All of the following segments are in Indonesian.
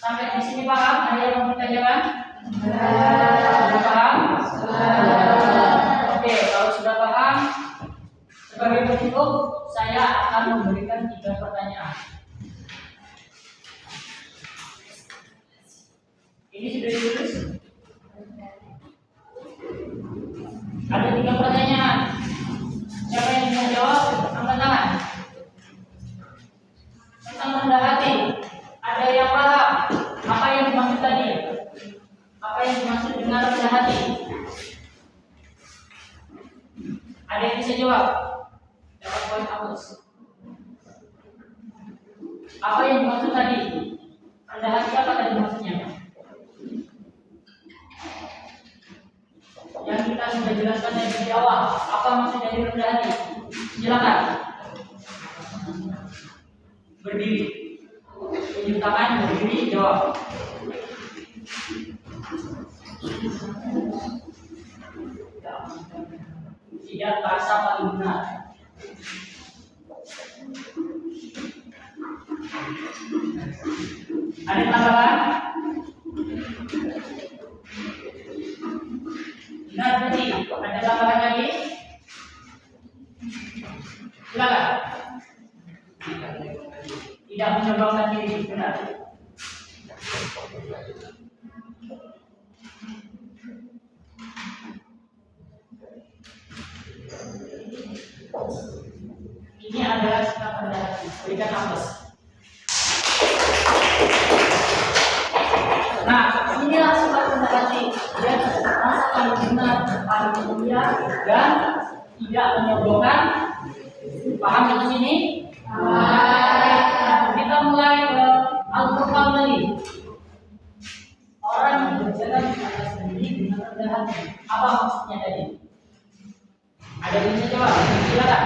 Sampai di sini paham? Ada yang mau ditanyakan? Sudah paham? Oke, kalau sudah paham, sebagai penutup saya akan memberikan 3 pertanyaan. Ini sudah ditulis? Ada 3 pertanyaan. Siapa yang bisa jawab? Angkat tangan. Tentang rendah hati. Ada yang paham? Apa yang dimaksud tadi? Apa yang dimaksud dengan rendah hati? Ada yang bisa jawab? Dapat poin hapus. Apa yang dimaksud tadi? Rendah hati apa tadi maksudnya? Yang kita sudah jelaskan dari awal. Apa maksud dari rendah hati? Silakan. Berdiri. Tunjuk tangan, berdiri, jawab. Tidak bahasa paling benar. Ada tambahan? Benar berarti. Ada tambahan lagi? Silakan. Tidak menyumbangkan diri, benar. Ini adalah sikap rendah hati. Berikan nafas. Nah, inilah sikap rendah hati. Dia merasa paling benar, paling mulia, dan tidak menyombongkan. Paham sampai sini? Kita mulai ke Al-Quran tadi. Orang yang berjalan di atas bumi dengan rendah hati. Apa maksudnya tadi? Ada yang bisa jawab? Silakan.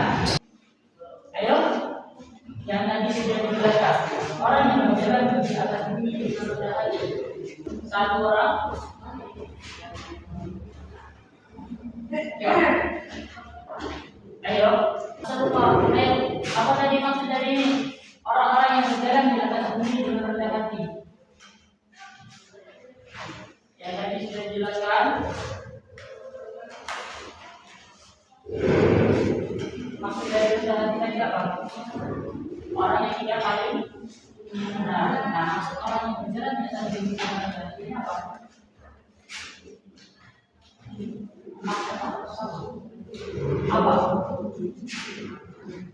Ayo. Yang tadi sudah dijelaskan. Orang yang berjalan di atas bumi dengan rendah hati. Satu orang. Ayo. Satu orang. Ayo. Apa tadi maksud dari ini? Orang-orang yang berjalan di atas bumi dengan rendah hati. Yang tadi sudah dijelaskan. Maksud dari rendah hati tadi apa? Orang yang tidak paling benar. Nah, maksud orang yang berjalan di atas bumi dengan rendah hati ini apa? Apa?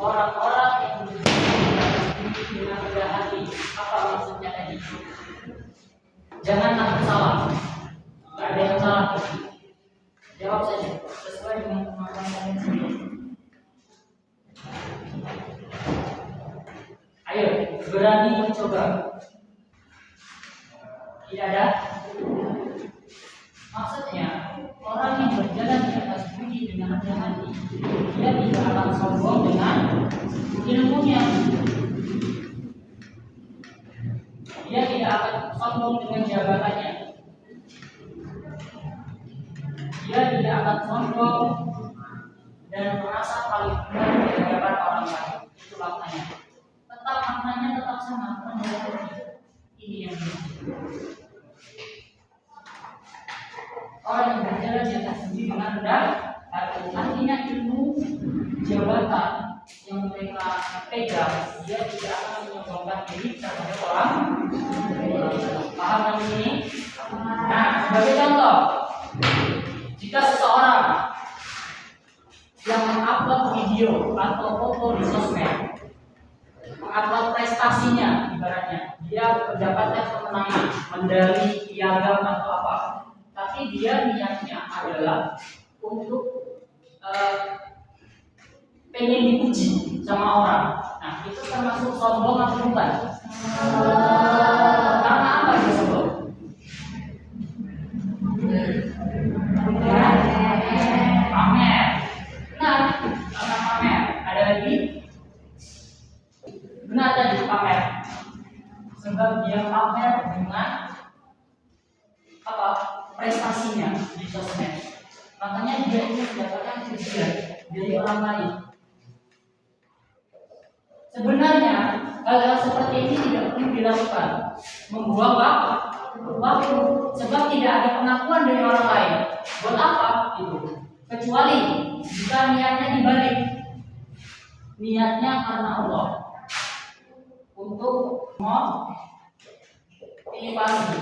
Orang-orang yang dengan rendah hati. Apa maksudnya tadi? Jangan takut salah. Tidak ada yang salah. Jawab saja sesuai dengan kemampuan kalian sendiri. Ayo, berani mencoba. Tidak ada? Maksudnya, orang yang berjalan di atas bumi dengan rendah hati, dia tidak akan sombong dengan ilmunya. Dia tidak akan sombong dengan jabatannya. Dia tidak akan sombong dan merasa paling benar di hadapan orang lain. Itu maknanya. Tetap maknanya tetap sama, rendah hati. Ini yang orang yang berjalan di atas bumi dengan rendah hati. Artinya ilmu jabatan yang mereka pegang, dia tidak akan menyombongkan diri terhadap orang. Paham kan ini? Nah, sebagai contoh, jika seseorang yang mengupload video atau foto di sosmed, mengupload prestasinya, ibaratnya dia mendapatkan kemenangan, medali, piagam atau apa, tapi dia niatnya adalah untuk pengen dipuji sama orang. Nah, itu termasuk sombong atau bukan? Karena apa dia sombong? Pamer. Benar, karena pamer. Ada lagi? Benar tadi, pamer. Sebab dia pamer dengan apa? Prestasinya di sosmed. Makanya dia ingin mendapatkan pujian dari orang lain. Sebenarnya hal-hal seperti ini tidak perlu dilakukan. Membuang waktu, sebab tidak ada pengakuan dari orang lain. Buat apa itu? Kecuali jika niatnya dibalik, niatnya karena Allah untuk motivasi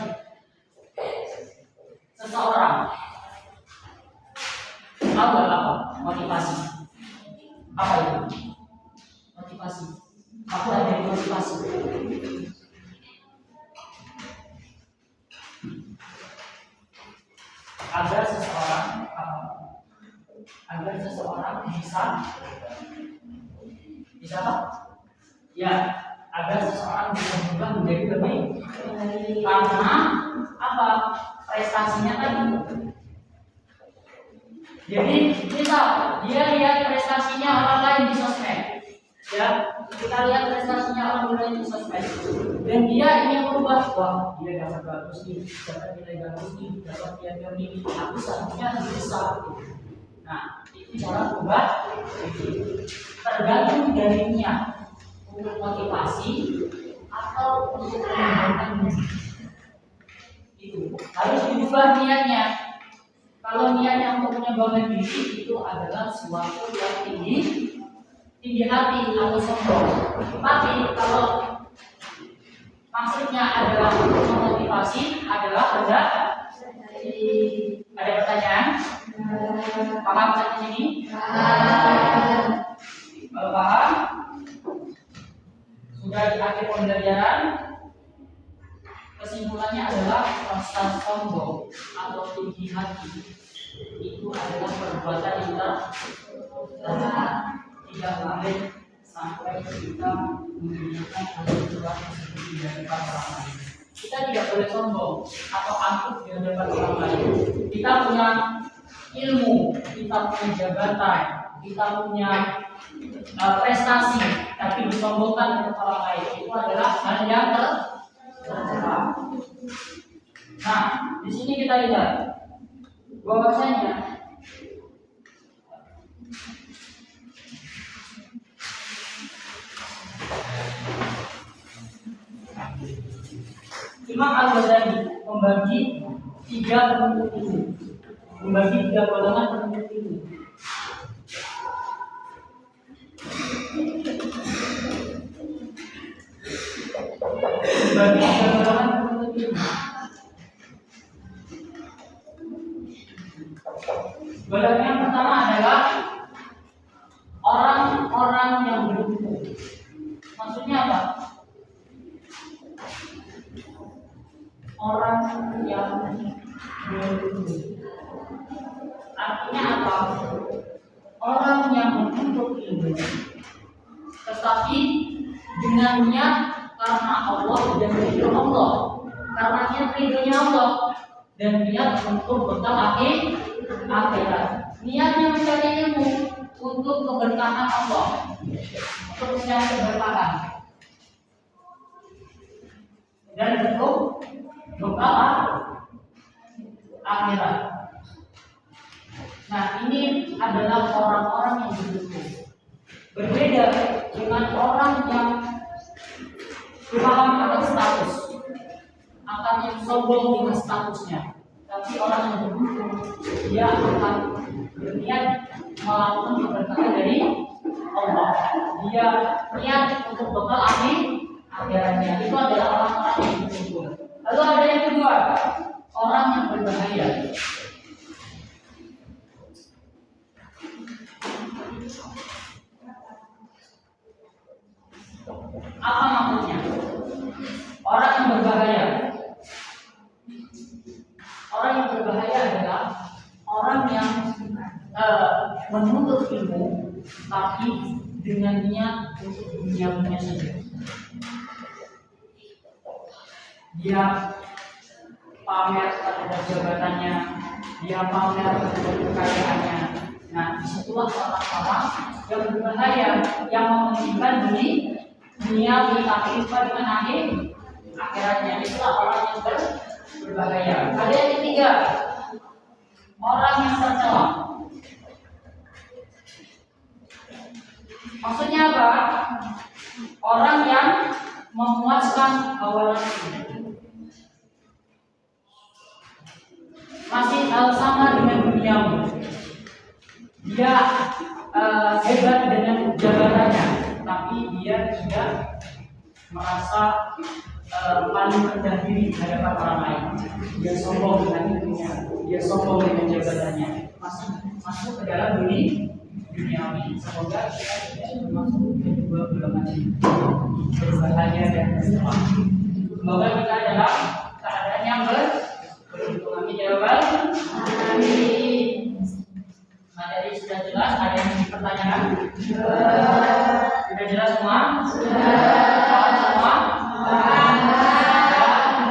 seseorang. Tahu nggak apa motivasi? Apa itu? Motivasi. Apa ada motivasi? Agar seseorang bisa apa? Ya, agar seseorang bisa berubah menjadi lebih karena apa? Prestasinya kan itu. Jadi dia lihat prestasinya orang lain di sosmed, ya, kita lihat prestasinya orang lain di sosmed, dan dia ingin berubah. Wah, dia dapat bagus nih, dapat nilai bagus nih, dapat piagam ini, aku seharusnya lebih besar. Nah, itu cara berubah. Tergantung dari niat untuk motivasi atau untuk mengembangkan itu harus diubah niatnya. Kalau niatnya untuk mengembangkan diri itu adalah sesuatu yang tinggi hati atau sombong. Tapi kalau maksudnya adalah memotivasi, adalah ada pertanyaan? Paham sampai sini? Kalau paham, sudah di akhir pembelajaran. Kesimpulannya adalah rasa sombong atau tinggi hati itu adalah perbuatan yang tidak boleh sampai kita menggunakan hal-hal seperti di hadapan orang lain. Kita tidak boleh sombong atau angkuh di hadapan orang lain. Kita punya ilmu, kita punya jabatan, kita punya prestasi, tapi disombongkan oleh orang lain itu adalah hal yang tercela. Nah, di sini kita lihat bahwasanya Imam Al-Ghazali membagi tiga penuntut ilmu, membagi tiga golongan penuntut ilmu. Membagi tiga golongan penuntut ilmu. Golongan yang pertama adalah orang-orang yang berilmu. Maksudnya apa? Orang yang berilmu. Artinya apa? Orang yang menuntut ilmu, tetapi dengan niat karena Allah dan ridho Allah, karena niat ridhonya Allah dan niat untuk bekal akhirat. Niatnya mencari ilmu untuk keberkahan Allah, untuk mencari keberkahan dan untuk bekal akhirat. Nah, ini adalah orang-orang yang berilmu. Berbeda dengan orang yang paham akan status, akan yang sombong dengan statusnya. Tapi orang yang berilmu, dia akan berniat melakukan keberkahan dari Allah. Dia niat untuk bekal akhiratnya. Itu adalah orang-orang yang berilmu. Lalu ada yang kedua, orang yang berbahaya. Apa maksudnya? Orang yang berbahaya. Orang yang berbahaya adalah orang yang menuntut ilmu tapi dengan niat untuk duniawinya saja. Dia pamer terhadap jabatannya, dia pamer terhadap kekayaannya. Nah, disitulah orang-orang yang berbahaya, yang mementingkan duniawi tapi lupa dengan akhiratnya. Itulah orang yang berbahaya. Ada yang ketiga, orang yang tercela. Maksudnya apa? orang yang memuaskan hawa nafsu. Masih sama dengan duniawi. Dia hebat dengan jabatannya, tapi dia tidak merasa paling rendah diri di hadapan orang lain. Dia sombong dengan dirinya, dia sombong dengan jabatannya. Masuk ke dalam duniawi. Semoga kita tidak masuk ke dua golongan ini. Berbahagia dan bersemangat. Semoga kita dalam keadaan yang beruntung. Amin ya rabbal alamin. Materi sudah jelas. Ada yang dipertanyakan? Sudah jelas semua? Sudah semua?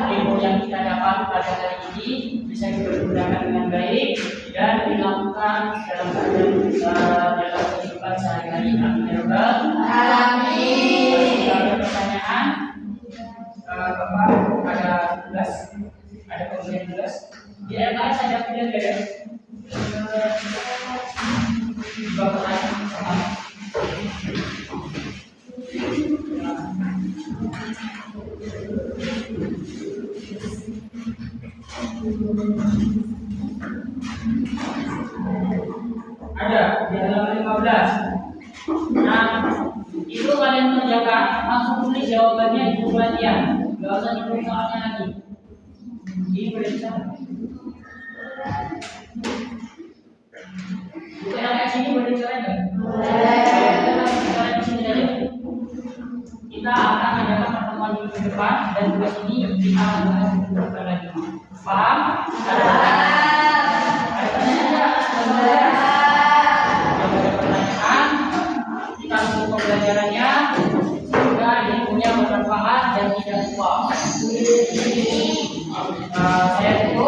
Ilmu yang kita dapat pada hari ini bisa dipergunakan dengan baik dan dilakukan dalam kehidupan sehari-hari. Amin ya rabbal alamin. Jika ada pertanyaan, Bapak ada tugas, ada pemberian tugas. Di LKS ada pemberian ya? Bapak tanya. Ada di halaman 15. Nah, itu kalian kerjakan, langsung tulis jawabannya di buku latihan. Gak usah ditulis soalnya lagi. Ini boleh bisa. Buku yang kayak sini boleh dicoret nggak? Boleh. Di sini saja. Kita akan adakan pertemuan minggu depan dan tugas ini kita akan bahas minggu depan lagi. Paham? Ada pertanyaan? Kita langsung pembelajarannya. Semoga ilmunya bermanfaat dan tidak lupa. Saya tutup.